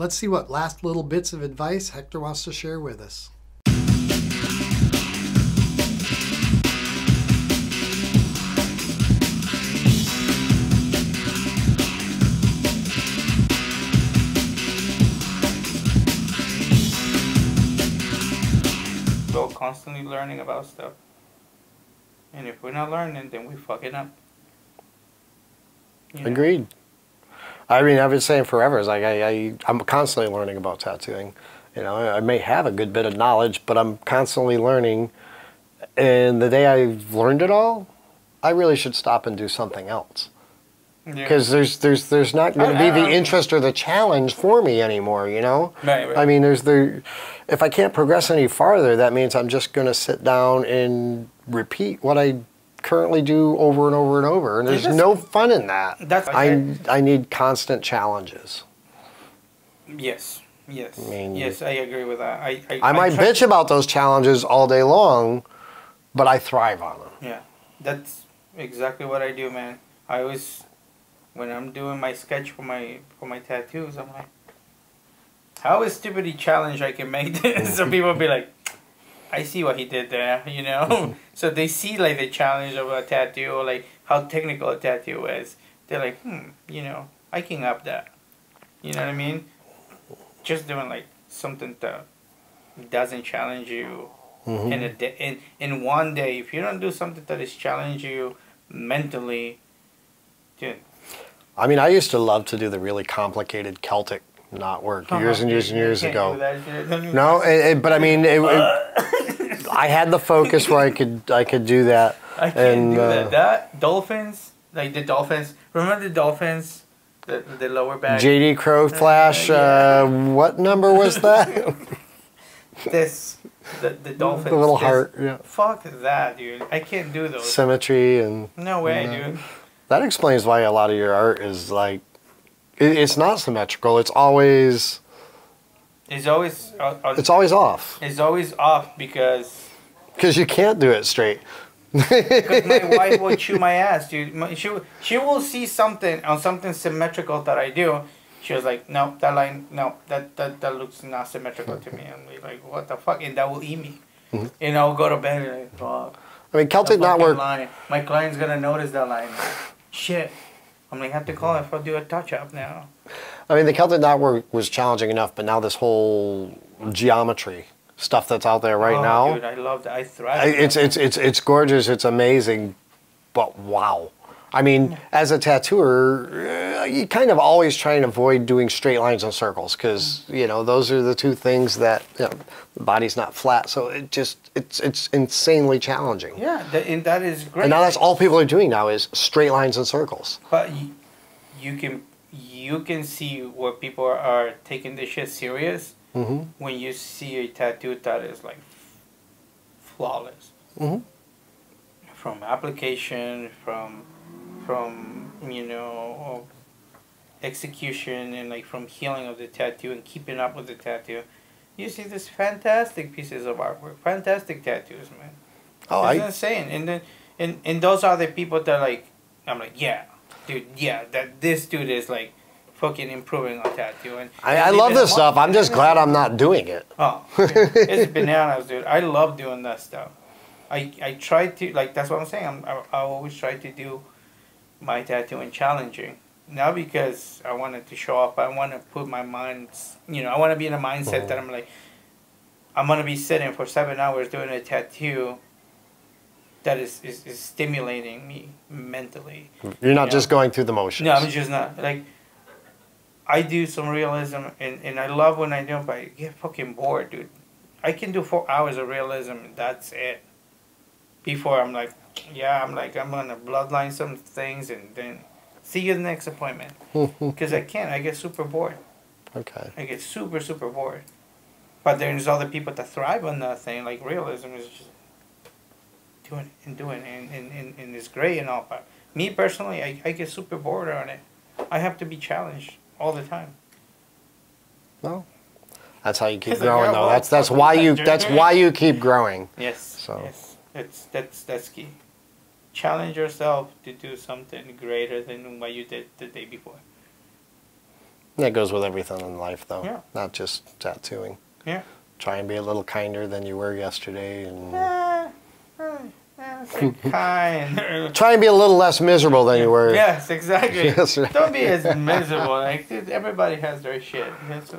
Let's see what last little bits of advice Hector wants to share with us. We're constantly learning about stuff. And if we're not learning, then we're fucking up. You know? Agreed. I mean, I've been saying forever, it's like I'm constantly learning about tattooing. You know, I may have a good bit of knowledge, but I'm constantly learning. And the day I've learned it all, I really should stop and do something else. Because there's not going to be the interest or the challenge for me anymore, you know? Right. I mean, if I can't progress any farther, that means I'm just going to sit down and repeat what I currently do over and over and over, and there's no fun in that. I need constant challenges. Yes. I mean, yes, I agree with that. I might bitch about those challenges all day long, but I thrive on them. Yeah, that's exactly what I do, man. I always, when I'm doing my sketch for my tattoos, I'm like, how stupidly challenge I can make this? So people be like, I see what he did there, you know? So they see like the challenge of a tattoo, or like how technical a tattoo is. They're like, you know, I can up that. You know what I mean? Just doing like something that doesn't challenge you in one day. If you don't do something that is challenge you mentally, dude. I mean, I used to love to do the really complicated Celtic knot work years and years and years ago. No, but I mean, I had the focus where I could do that. I can't do that. That dolphins, like the dolphins. Remember the dolphins, the lower back. JD Crow Flash. What number was that? the dolphins. The little heart. Yeah. Fuck that, dude. I can't do those. Symmetry and. No way, dude. That explains why a lot of your art is like. It's not symmetrical. It's always. It's always. It's always off. It's always off because. Because you can't do it straight. Because my wife will chew my ass, dude. She will see something on something symmetrical that I do. She was like, no, that line, no, that looks not symmetrical to me. I'm like, what the fuck? And that will eat me. And I'll go to bed and like, fuck. I mean, Celtic knotwork. My client's gonna notice that line. Shit. I'm like, have to call if I'll do a touch-up now. I mean, the Celtic knotwork was challenging enough, but now this whole geometry stuff that's out there right now. Dude, I love that. I thrive. It's gorgeous. It's amazing, but wow. I mean, as a tattooer, you kind of always try and avoid doing straight lines and circles because, you know, those are the two things that, you know, the body's not flat. So it's insanely challenging. Yeah, and that is great. And now that's all people are doing now is straight lines and circles. But you can see where people are taking this shit serious when you see a tattoo that is like flawless. From application, from you know, execution, and like from healing of the tattoo and keeping up with the tattoo, you see this fantastic pieces of artwork, fantastic tattoos, man. Oh, it's insane. And then and those are the people that like, I'm like, yeah, dude, yeah, that this dude is like fucking improving on tattoo. And I love this stuff. I'm just glad I'm not doing it. Oh, it's bananas, dude. I love doing that stuff. I try to, like, that's what I'm saying. I always try to do my tattooing challenging. Not because I wanted to show up. I want to put my mind, you know, I want to be in a mindset that I'm like, I'm going to be sitting for 7 hours doing a tattoo that is stimulating me mentally. You're not just going through the motions. No, I'm just not. Like, I do some realism, and I love when I do it, but I get fucking bored, dude. I can do 4 hours of realism, and that's it. Before I'm like, yeah, I'm gonna bloodline some things and then see you the next appointment. Because I can't. I get super bored. Okay. I get super, super bored. But there's other people that thrive on that thing. Like realism is just doing and it's great and all. But me personally, I get super bored on it. I have to be challenged all the time. Well, that's how you keep growing, though. That's why you keep growing. Yes. So. Yes. That's key. Challenge yourself to do something greater than what you did the day before. That goes with everything in life, though. Yeah. Not just tattooing. Yeah. Try and be a little kinder than you were yesterday, and kind. try and be a little less miserable than you were. Yes, exactly. yesterday. Don't be as miserable. Like, everybody has their shit.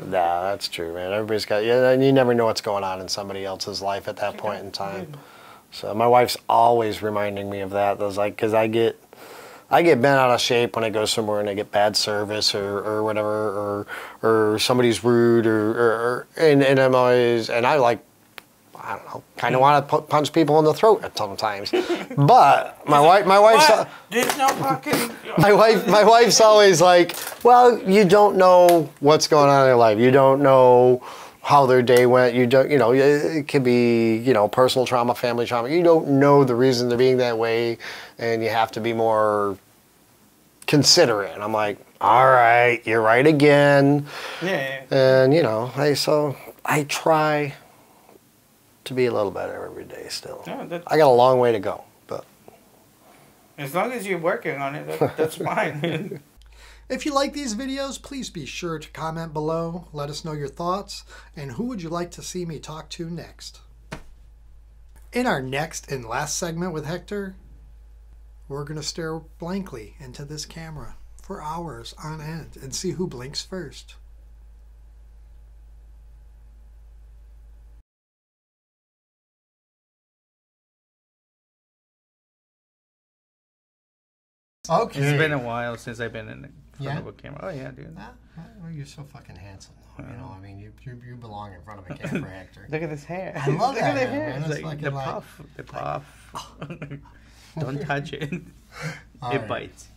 Nah, that's true, man. Everybody's got, yeah, and you never know what's going on in somebody else's life at that point in time. So my wife's always reminding me of that. There's like, because I get bent out of shape when I go somewhere and I get bad service or whatever, or somebody's rude and I'm always, and I like, I don't know, kind of want to punch people in the throat at sometimes. But my wife's There's no fucking. my wife's always like, well, you don't know what's going on in their life. You don't know how their day went. You don't, it could be, personal trauma, family trauma. You don't know the reason they're being that way, and you have to be more considerate. And I'm like, all right, you're right again. Yeah. And I try to be a little better every day still. Yeah, I got a long way to go, but as long as you're working on it, that's fine. If you like these videos, please be sure to comment below. Let us know your thoughts and who would you like to see me talk to next. In our next and last segment with Hector, we're going to stare blankly into this camera for hours on end and see who blinks first. Okay. It's been a while since I've been in front Yeah? of a camera. Oh yeah, dude. Well, you're so fucking handsome, though. I mean, you belong in front of a camera, Hector. Look at this hair. I love Look that at the hair, hair. man. It's It's like like the like- puff. The puff. Don't touch it. All It right. bites.